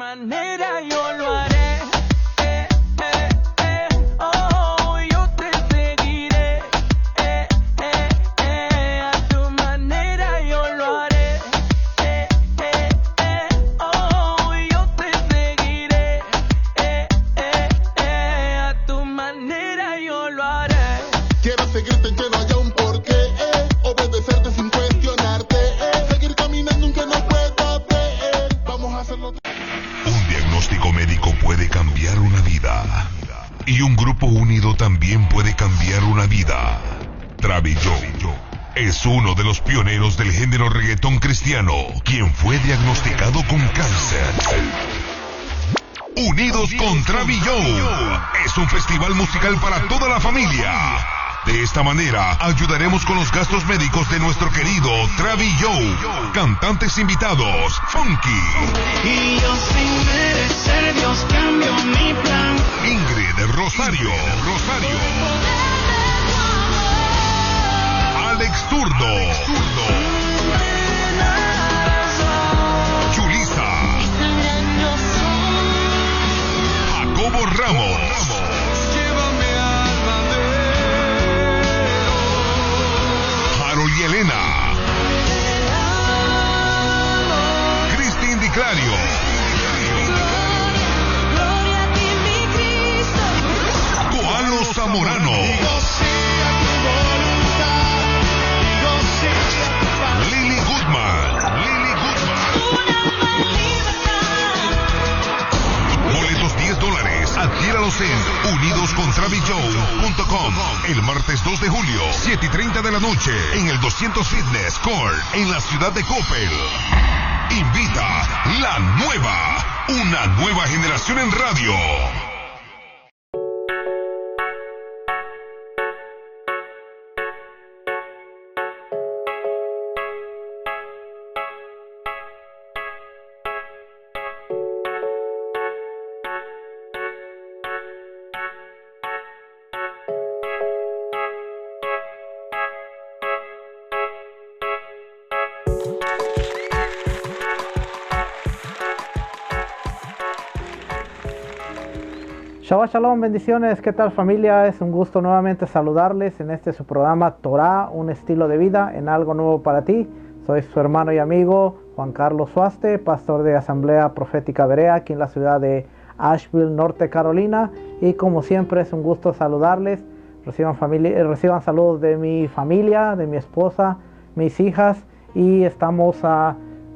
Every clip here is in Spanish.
manera yo lo haré. Oh, yo te seguiré. A tu manera yo lo haré. Oh, yo te seguiré. A tu manera yo lo haré. Quiero seguirte que no haya un porqué, obedecerte sin cuestionarte, seguir caminando aunque no pueda ver, vamos a hacerlo. Un diagnóstico médico puede cambiar una vida, y un grupo unido también puede cambiar una vida. Travillo es uno de los pioneros del género reggaetón cristiano, quien fue diagnosticado con cáncer. Unidos con Travillo es un festival musical para toda la familia. De esta manera, ayudaremos con los gastos médicos de nuestro querido Travillo. Cantantes invitados, Funky. Y yo sin merecer, Dios cambió mi plan. Ingrid Rosario. Alex Turdo. Chulisa. Jacobo Ramos. Harold y Elena. Cristín Di Clario. Gloria a ti, mi Cristo. Koalo Zamorano. Lily Goodman. Boletos $10. Adquiéralos en unidoscontravillo.com. El martes 2 de julio, 7:30 de la noche, en el 200 Fitness Court, en la ciudad de Coppel. Invita La Nueva, una nueva generación en radio. Shabbat Shalom, bendiciones, ¿qué tal familia? Es un gusto nuevamente saludarles en este su programa Torah, un estilo de vida en algo nuevo para ti. Soy su hermano y amigo Juan Carlos Suaste, pastor de Asamblea Profética Berea aquí en la ciudad de Asheville, Norte Carolina. Y como siempre es un gusto saludarles, reciban saludos de mi familia, de mi esposa, mis hijas, y estamos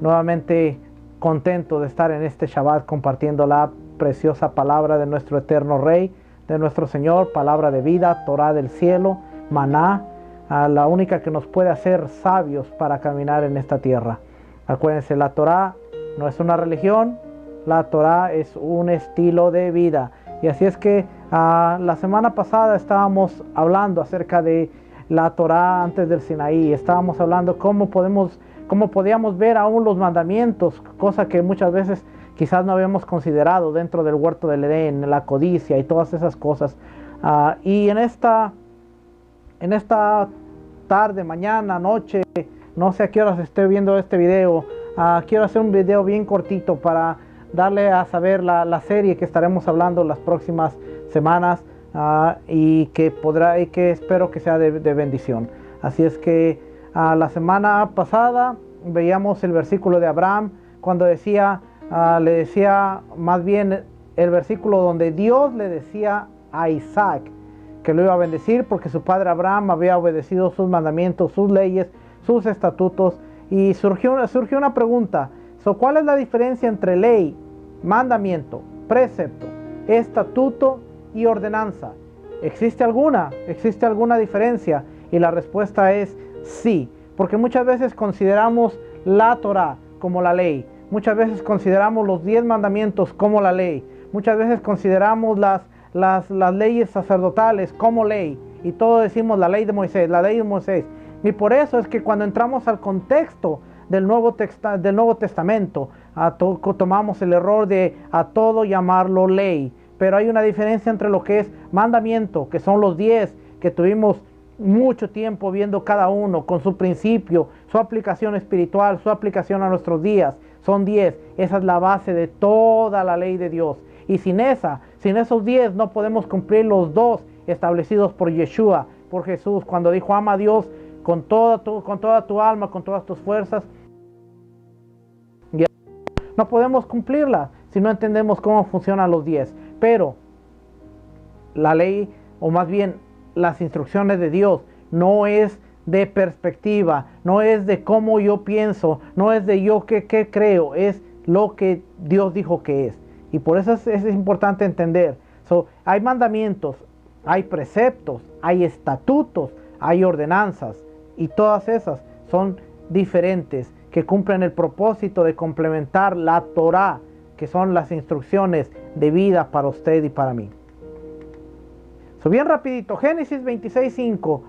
nuevamente contentos de estar en este Shabbat compartiendo la preciosa palabra de nuestro eterno Rey, de nuestro Señor, palabra de vida, Torah del cielo, maná, la única que nos puede hacer sabios para caminar en esta tierra. Acuérdense, la Torah no es una religión, la Torah es un estilo de vida. Y así es que la semana pasada estábamos hablando acerca de la Torah antes del Sinaí. Estábamos hablando cómo podíamos ver aún los mandamientos, cosa que muchas veces quizás no habíamos considerado dentro del huerto del Edén, la codicia y todas esas cosas. Y en esta tarde, mañana, noche, no sé a qué horas esté viendo este video, quiero hacer un video bien cortito para darle a saber la serie que estaremos hablando las próximas semanas, y que espero que sea de bendición. Así es que la semana pasada veíamos el versículo de Abraham cuando le decía más bien el versículo donde Dios le decía a Isaac que lo iba a bendecir porque su padre Abraham había obedecido sus mandamientos, sus leyes, sus estatutos. Y surgió una pregunta: ¿cuál es la diferencia entre ley, mandamiento, precepto, estatuto y ordenanza? ¿Existe alguna diferencia? Y la respuesta es sí, porque muchas veces consideramos la Torah como la ley. Muchas veces consideramos los 10 mandamientos como la ley. Muchas veces consideramos las leyes sacerdotales como ley. Y todo decimos la ley de Moisés, la ley de Moisés. Y por eso es que cuando entramos al contexto del Nuevo Testamento, tomamos el error de a todo llamarlo ley. Pero hay una diferencia entre lo que es mandamiento, que son los 10 que tuvimos mucho tiempo viendo cada uno con su principio, su aplicación espiritual, su aplicación a nuestros días, son 10. Esa es la base de toda la ley de Dios. Y sin esos 10 no podemos cumplir los 2 establecidos por Yeshua, por Jesús, cuando dijo: ama a Dios con toda tu alma, con todas tus fuerzas. No podemos cumplirla si no entendemos cómo funcionan los 10. Pero la ley, o más bien las instrucciones de Dios, no es de perspectiva, no es de cómo yo pienso, no es de yo qué creo, es lo que Dios dijo que es. Y por eso es importante entender. Hay mandamientos, hay preceptos, hay estatutos, hay ordenanzas, y todas esas son diferentes, que cumplen el propósito de complementar la Torá, que son las instrucciones de vida para usted y para mí. Bien rapidito, Génesis 26:5,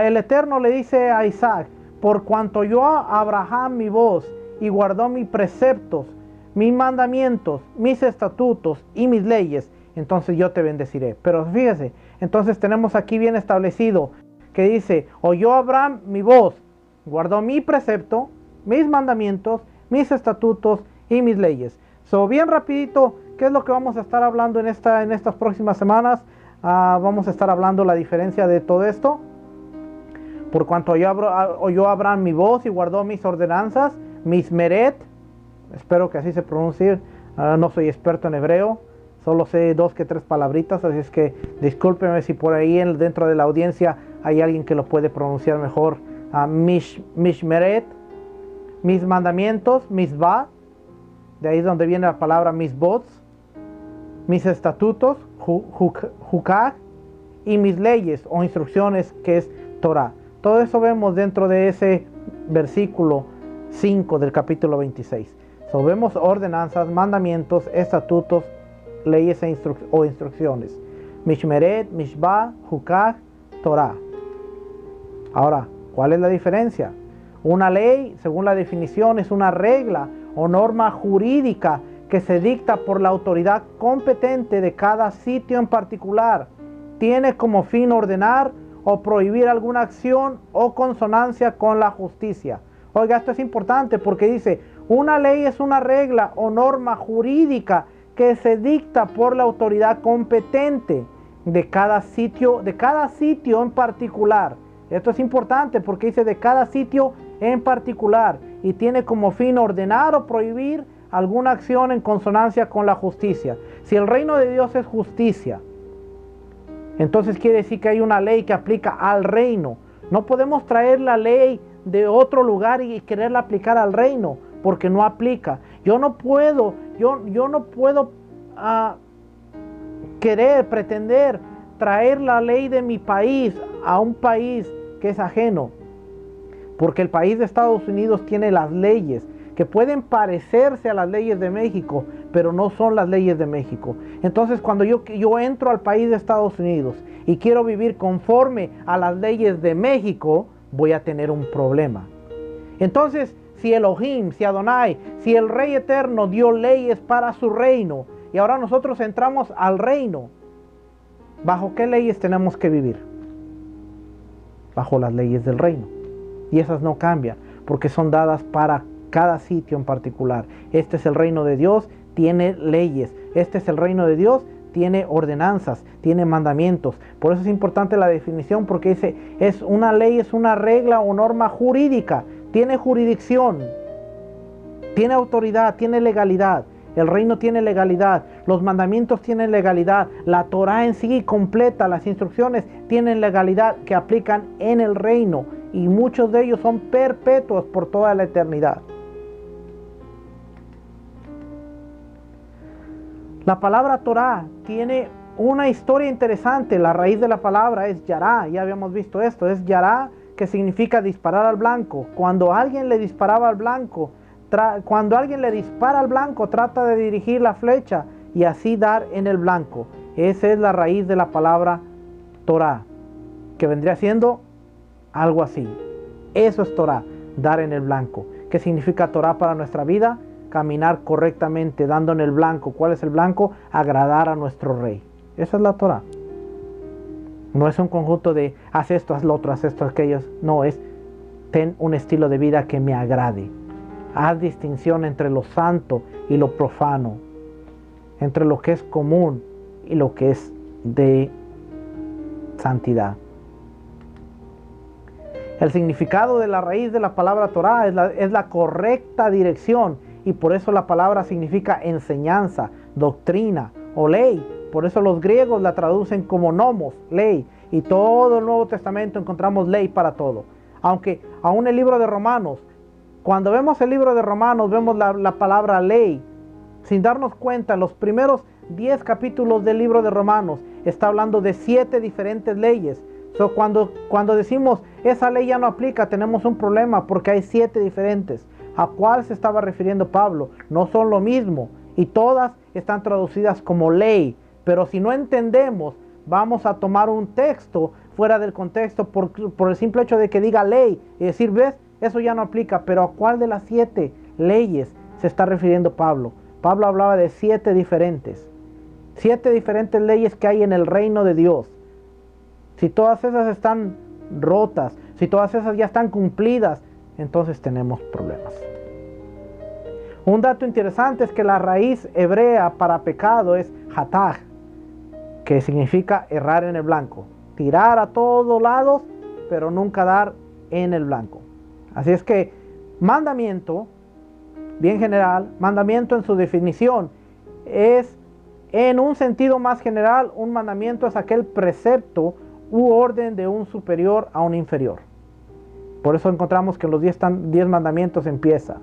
el Eterno le dice a Isaac: por cuanto yo a Abraham mi voz y guardó mis preceptos, mis mandamientos, mis estatutos y mis leyes, entonces yo te bendeciré. Pero fíjese, entonces tenemos aquí bien establecido que dice: oyó Abraham mi voz, guardó mi precepto, mis mandamientos, mis estatutos y mis leyes. Bien rapidito, ¿qué es lo que vamos a estar hablando en estas próximas semanas? Vamos a estar hablando la diferencia de todo esto. Por cuanto oyó Abraham mi voz y guardó mis ordenanzas, mis meret, espero que así se pronuncie, no soy experto en hebreo, solo sé 2 que 3 palabritas, así es que discúlpeme si por ahí dentro de la audiencia hay alguien que lo puede pronunciar mejor. Mishmeret, mis mandamientos, misbah, de ahí es donde viene la palabra misbots, mis estatutos, jukah, y mis leyes o instrucciones, que es Torah. Todo eso vemos dentro de ese versículo 5 del capítulo 26. Vemos ordenanzas, mandamientos, estatutos, leyes o instrucciones. Mishmeret, mishbah, jukah, Torah. Ahora, ¿cuál es la diferencia? Una ley, según la definición, es una regla o norma jurídica que se dicta por la autoridad competente de cada sitio en particular. Tiene como fin ordenar o prohibir alguna acción o consonancia con la justicia. Oiga, esto es importante porque dice: una ley es una regla o norma jurídica que se dicta por la autoridad competente de cada sitio en particular. Esto es importante porque dice de cada sitio en particular, y tiene como fin ordenar o prohibir alguna acción en consonancia con la justicia. Si el reino de Dios es justicia, entonces quiere decir que hay una ley que aplica al reino. No podemos traer la ley de otro lugar y quererla aplicar al reino, porque no aplica. Yo no puedo pretender traer la ley de mi país a un país que es ajeno, porque el país de Estados Unidos tiene las leyes que pueden parecerse a las leyes de México, pero no son las leyes de México. Entonces, cuando yo entro al país de Estados Unidos y quiero vivir conforme a las leyes de México, voy a tener un problema. Entonces, si Elohim, si Adonai, si el Rey Eterno dio leyes para su reino, y ahora nosotros entramos al reino, ¿bajo qué leyes tenemos que vivir? Bajo las leyes del reino. Y esas no cambian, porque son dadas para cada sitio en particular. Este es el reino de Dios, tiene leyes. Este es el reino de Dios, tiene ordenanzas, tiene mandamientos. Por eso es importante la definición, porque dice: es una ley, es una regla o norma jurídica. Tiene jurisdicción, tiene autoridad, tiene legalidad. El reino tiene legalidad, los mandamientos tienen legalidad, la Torah en sí completa, las instrucciones tienen legalidad que aplican en el reino, y muchos de ellos son perpetuos por toda la eternidad. La palabra Torah tiene una historia interesante. La raíz de la palabra es yará, ya habíamos visto esto, es yará, que significa disparar al blanco. Cuando alguien le dispara al blanco, trata de dirigir la flecha y así dar en el blanco. Esa es la raíz de la palabra Torah, que vendría siendo algo así. Eso es Torah, dar en el blanco. ¿Qué significa Torah para nuestra vida? Caminar correctamente, dando en el blanco. ¿Cuál es el blanco? Agradar a nuestro Rey. Esa es la Torah. No es un conjunto de haz esto, haz lo otro, haz esto, aquello. No, es ten un estilo de vida que me agrade. Haz distinción entre lo santo y lo profano, entre lo que es común y lo que es de santidad. El significado de la raíz de la palabra Torah es la correcta dirección, y por eso la palabra significa enseñanza, doctrina o ley. Por eso los griegos la traducen como nomos, ley, y todo el Nuevo Testamento encontramos ley para todo. Aunque aún el libro de Romanos, cuando vemos el libro de Romanos, vemos la palabra ley, sin darnos cuenta, los primeros 10 capítulos del libro de Romanos está hablando de 7 diferentes leyes. Cuando decimos esa ley ya no aplica, tenemos un problema porque hay 7 diferentes. ¿A cuál se estaba refiriendo Pablo? No son lo mismo y todas están traducidas como ley. Pero si no entendemos, vamos a tomar un texto fuera del contexto por el simple hecho de que diga ley y decir, ¿ves? Eso ya no aplica. Pero ¿a cuál de las 7 leyes se está refiriendo Pablo? Pablo hablaba de 7 diferentes. 7 diferentes leyes que hay en el reino de Dios. Si todas esas están rotas, si todas esas ya están cumplidas, entonces tenemos problemas. Un dato interesante es que la raíz hebrea para pecado es hatag, que significa errar en el blanco. Tirar a todos lados, pero nunca dar en el blanco. Así es que mandamiento, bien general, mandamiento en su definición es, en un sentido más general, un mandamiento es aquel precepto u orden de un superior a un inferior. Por eso encontramos que en los 10 mandamientos empieza: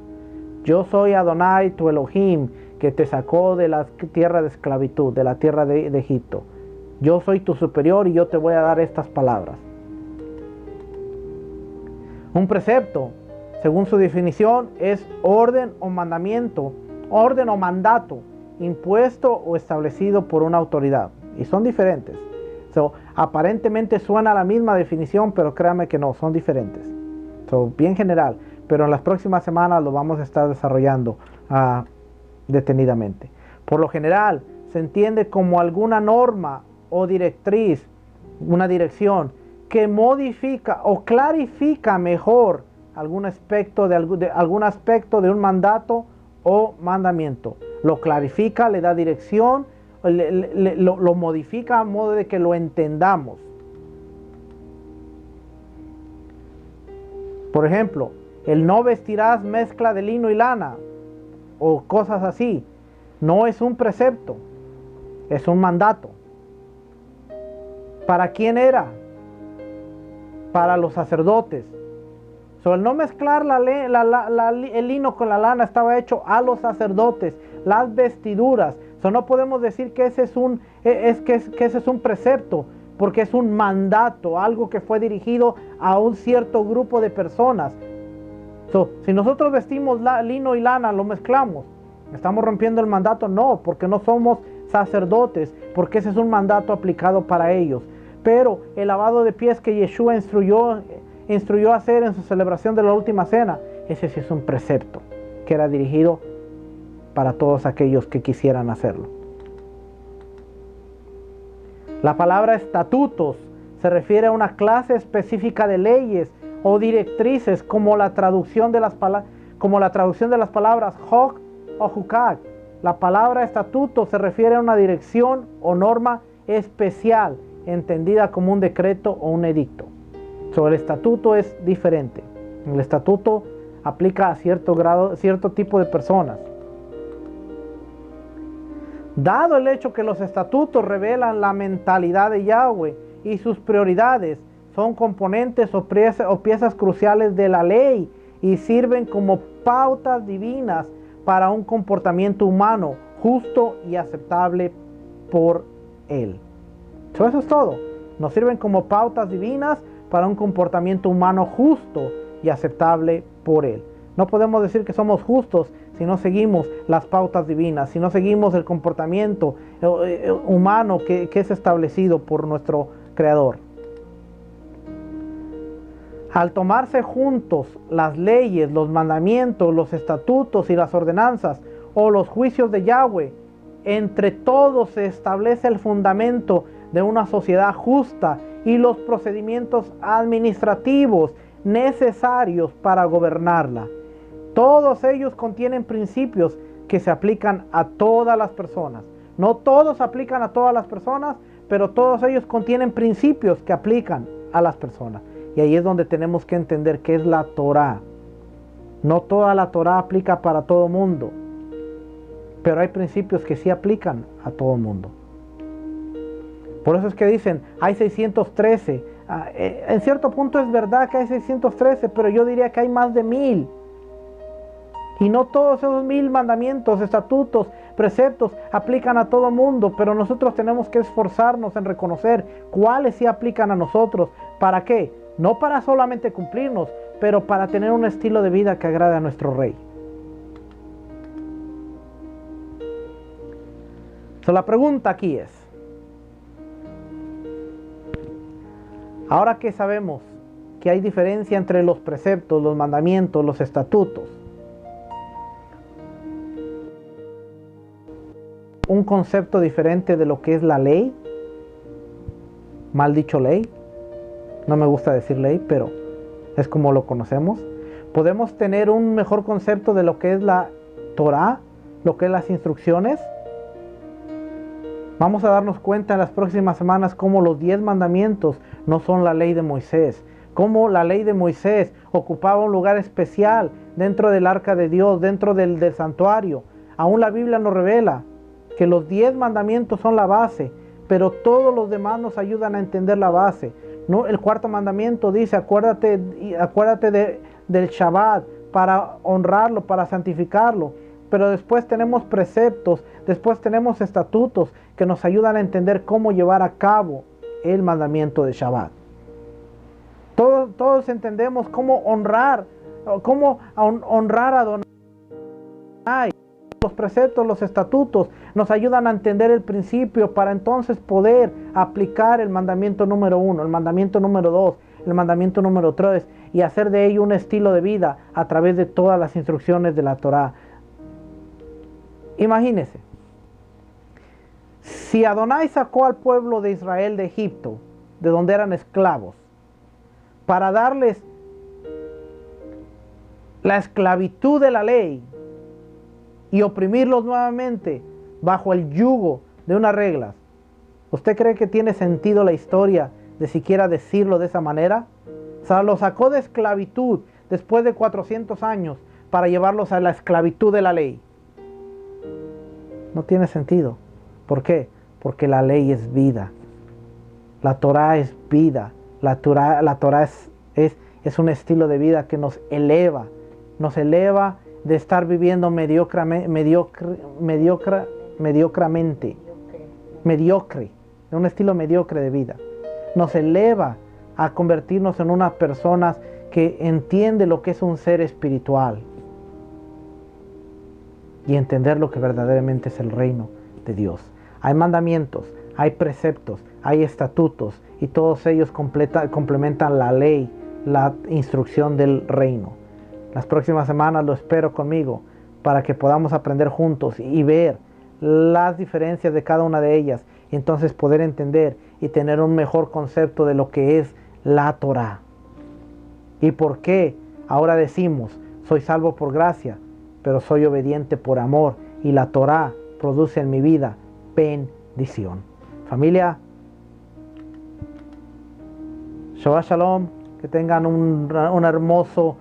yo soy Adonai tu Elohim, que te sacó de la tierra de esclavitud, de la tierra de Egipto. Yo soy tu superior y yo te voy a dar estas palabras. Un precepto, según su definición, es orden o mandamiento, orden o mandato, impuesto o establecido por una autoridad. Y son diferentes. Aparentemente suena la misma definición, pero créanme que no, son diferentes. Bien general, pero en las próximas semanas lo vamos a estar desarrollando detenidamente. Por lo general, se entiende como alguna norma o directriz, una dirección que modifica o clarifica mejor algún aspecto de un mandato o mandamiento. Lo clarifica, le da dirección, lo modifica a modo de que lo entendamos. Por ejemplo, el no vestirás mezcla de lino y lana o cosas así, no es un precepto, es un mandato. ¿Para quién era? Para los sacerdotes. El no mezclar el lino con la lana estaba hecho a los sacerdotes, las vestiduras. No podemos decir que ese es un precepto, porque es un mandato, algo que fue dirigido a un cierto grupo de personas. Si nosotros vestimos lino y lana, lo mezclamos, ¿estamos rompiendo el mandato? No, porque no somos sacerdotes, porque ese es un mandato aplicado para ellos. Pero el lavado de pies que Yeshua instruyó a hacer en su celebración de la última cena, ese sí es un precepto que era dirigido para todos aquellos que quisieran hacerlo. La palabra estatutos se refiere a una clase específica de leyes o directrices, como la traducción de las palabras hok o hukak. La palabra estatuto se refiere a una dirección o norma especial, entendida como un decreto o un edicto. El estatuto es diferente. El estatuto aplica a cierto tipo de personas. Dado el hecho que los estatutos revelan la mentalidad de Yahweh y sus prioridades, son componentes o piezas cruciales de la ley y sirven como pautas divinas para un comportamiento humano justo y aceptable por Él. Eso es todo. Nos sirven como pautas divinas para un comportamiento humano justo y aceptable por Él. No podemos decir que somos justos si no seguimos las pautas divinas, si no seguimos el comportamiento humano que es establecido por nuestro Creador. Al tomarse juntos las leyes, los mandamientos, los estatutos y las ordenanzas o los juicios de Yahweh, entre todos se establece el fundamento de una sociedad justa y los procedimientos administrativos necesarios para gobernarla. Todos ellos contienen principios que se aplican a todas las personas. No todos aplican a todas las personas, pero todos ellos contienen principios que aplican a las personas. Y ahí es donde tenemos que entender qué es la Torá. No toda la Torá aplica para todo mundo, pero hay principios que sí aplican a todo mundo. Por eso es que dicen, hay 613. En cierto punto es verdad que hay 613, pero yo diría que hay más de 1000. Y no todos esos 1000 mandamientos, estatutos, preceptos aplican a todo mundo, pero nosotros tenemos que esforzarnos en reconocer cuáles sí aplican a nosotros. ¿Para qué? No para solamente cumplirnos, pero para tener un estilo de vida que agrade a nuestro Rey. La pregunta aquí es, ahora que sabemos que hay diferencia entre los preceptos, los mandamientos, los estatutos, un concepto diferente de lo que es la ley, mal dicho ley, no me gusta decir ley, pero es como lo conocemos. Podemos tener un mejor concepto de lo que es la Torá, lo que es las instrucciones. Vamos a darnos cuenta en las próximas semanas cómo los 10 mandamientos no son la ley de Moisés, cómo la ley de Moisés ocupaba un lugar especial dentro del arca de Dios, dentro del santuario. Aún la Biblia nos revela que los 10 mandamientos son la base, pero todos los demás nos ayudan a entender la base. No, el cuarto mandamiento dice, acuérdate del Shabbat para honrarlo, para santificarlo. Pero después tenemos preceptos, después tenemos estatutos que nos ayudan a entender cómo llevar a cabo el mandamiento de Shabbat. Todos entendemos cómo honrar a Adonai. Los preceptos, los estatutos nos ayudan a entender el principio para entonces poder aplicar el mandamiento número 1, el mandamiento número 2, el mandamiento número 3 y hacer de ello un estilo de vida a través de todas las instrucciones de la Torá. Imagínense, si Adonai sacó al pueblo de Israel de Egipto, de donde eran esclavos, para darles la esclavitud de la ley y oprimirlos nuevamente bajo el yugo de unas reglas, ¿usted cree que tiene sentido la historia de siquiera decirlo de esa manera? O sea, los sacó de esclavitud después de 400 años para llevarlos a la esclavitud de la ley. No tiene sentido. ¿Por qué? Porque la ley es vida. La Torá es vida. La Torá es un estilo de vida que nos eleva de estar viviendo mediocre, de un estilo mediocre de vida. Nos eleva a convertirnos en unas personas que entiende lo que es un ser espiritual y entender lo que verdaderamente es el reino de Dios. Hay mandamientos, hay preceptos, hay estatutos y todos ellos complementan la ley, la instrucción del reino. Las próximas semanas lo espero conmigo para que podamos aprender juntos y ver las diferencias de cada una de ellas y entonces poder entender y tener un mejor concepto de lo que es la Torá. ¿Y por qué ahora decimos, soy salvo por gracia, pero soy obediente por amor y la Torá produce en mi vida bendición? Familia, Shabbat Shalom, que tengan un hermoso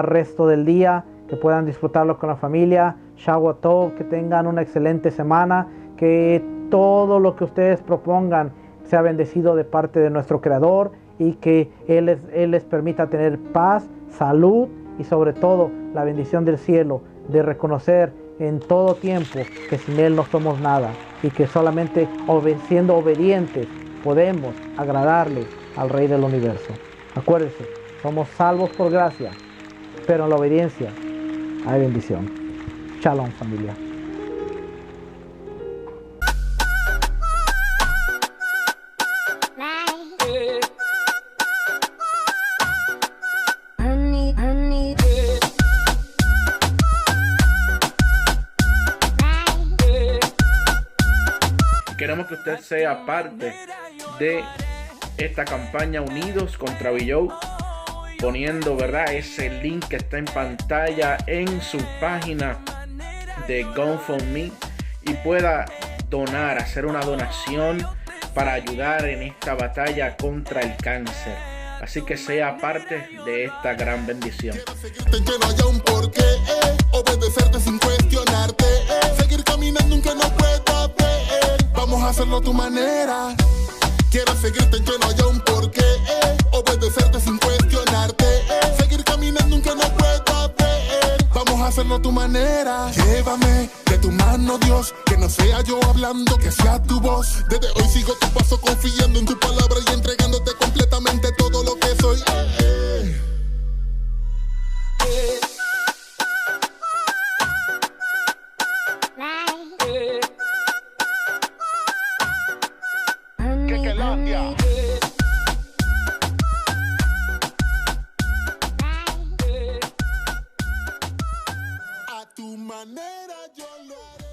resto del día, que puedan disfrutarlo con la familia. Shabbat Tov, que tengan una excelente semana, que todo lo que ustedes propongan sea bendecido de parte de nuestro Creador y que Él les permita tener paz, salud y sobre todo la bendición del cielo de reconocer en todo tiempo que sin Él no somos nada y que solamente siendo obedientes podemos agradarle al Rey del Universo. Acuérdense, somos salvos por gracia, pero en la obediencia hay bendición. Shalom, familia. Queremos que usted sea parte de esta campaña Unidos contra Billow. poniendo, ¿verdad?, ese link que está en pantalla en su página de GoFundMe y pueda donar, hacer una donación para ayudar en esta batalla contra el cáncer. Así que sea parte de esta gran bendición. Que no haya un porqué, obedecerte sin cuestionarte, seguir caminando aunque no pueda ver. Vamos a hacerlo a tu manera. Quiero seguirte en que no haya un porqué, obedecerte sin cuestionarte, seguir caminando aunque no pueda ver. Vamos a hacerlo a tu manera. Llévame de tu mano, Dios, que no sea yo hablando, que sea tu voz. Desde hoy sigo tu paso confiando en tu palabra y entregándote completamente todo lo que soy.